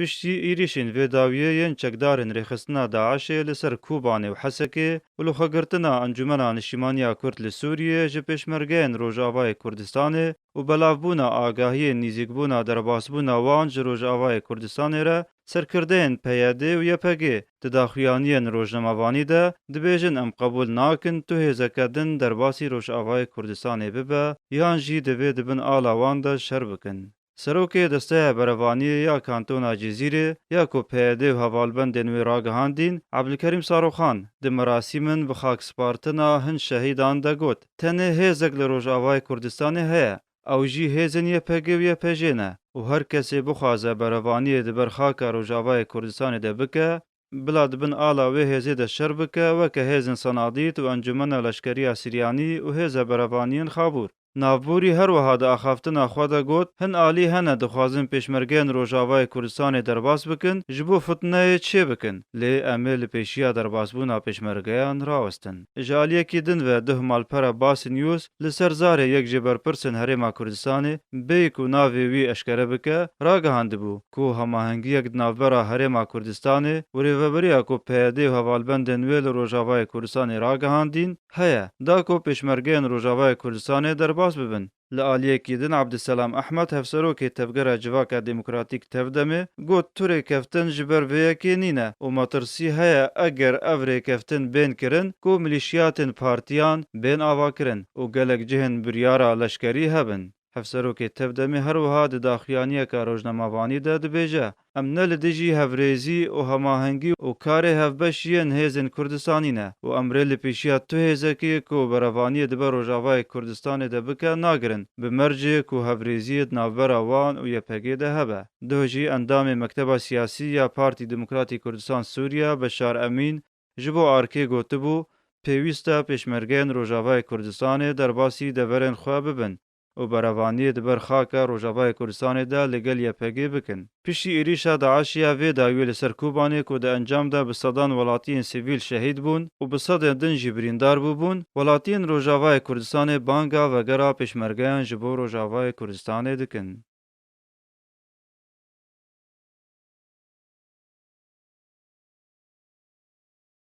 پشتی ایریشین وی داویین چکدارن رخصتنا داعش لسر کوبانه و حسکه و لخگرتنا انجمنا نشیمانیا کرد لسوریه جه پشمرگین روژاوای کردستانه و بلافبونا آگاهی نیزیکبونا درباسبونا وان جه روژاوای کردستانه را سرکردین پیاده و یپگه تداخیانین روژنموانی ده دبیجن ام قبول ناکن تو هزکدن درباسی روژاوای کردستانه ببه یان جی دوی دبن آلاوان ده شر بکن. سروکê desteya berevaniyê ya kantona Cezîrê ya ku peyedê û hevalbendên wê ragihandîn, Ebdulkerîm Saroxan di merasîmin bi xakspartina hin şehîdan de got: Tenê hêzek li Rojavayê Kurdistanê heye, ew jî hêzên YPG û YPJ ne û her kesê bixwaze berevaniyê di ber xaka Rojavayê Kurdistanê de bike, bila dibin ala wê hêzê de şer bike weke hêzên Senadît û Encumena Leşkeriya Siryanî û hêza berevaniyên Xabûr. Navbûrî her wiha di axaftina xwe de got hin alî hene dixwazin pêşmergeyên Rojavayê Kurdistanê derbas bikin ji bo fitineyê çê bikin, lê em ê li pêşiya derbasbûna pêşmergeyan rawestin. Ji aliyekî din ve duh malpera Basî News li ser zarê yek ji berpirsên Herêma Kurdistanê bêyî ku navê wî eşkere bike ragihandibû ku hemahengiyek di navbera Herêma Kurdistanê û rêveberiya ku peyedê û hevalbendên wê li Rojavayê Kurdistanê ragihandîn heye, da ku pêşmergeyên Rojavayê Kurdistanê derbas bibin. Li aliyekî din Abdüselam Ehmed hevserokê tevgera Civaka Demokratîk Tevdemê got tu rêkeftin ji ber vê yekê nîne û metirsî heye eger ev rêkeftin bên kirin ku milîşiyatên partiyan bên avakirin û gelek cihên biryara leşkerî hebin. Hevserokê Tevdemê her wiha di daxuyaniyeka rojnamavanî de dibêje em ne li dijî hevrêzî û hemahengî û karê hevbeşiyên hêzên Kurdistanî ne û em rê li pêşiya tu hêzekê ku berevaniyê dibe Rojavayê Kurdistanê de bike nagirin bi mercê ku hevrêziyê di navbera wan û YPG de hebe. Duh jî endamê Mekteba Siyasî ya Partî Demokratîk Kurdistan Sûriya Beşar Emîn ji bo arkê gotibû pêwîst e pêşmergeyên Rojavayê Kurdistanê derbasî deverên xwe bibin û berevaniyê di ber xaka Rojavayê Kurdistanê de li gel YPG bikin. Piştî êrişa Daişiya vê dawiyê li ser Kobanê ku di encam de bi sedan welatiyên sivîl şehîd bûn û bi sedên din jî birîndar bûbûn, welatiyên Rojavayê Kurdistanê banga vegera pêşmergeyan ji bo Rojavayê Kurdistanê dikin.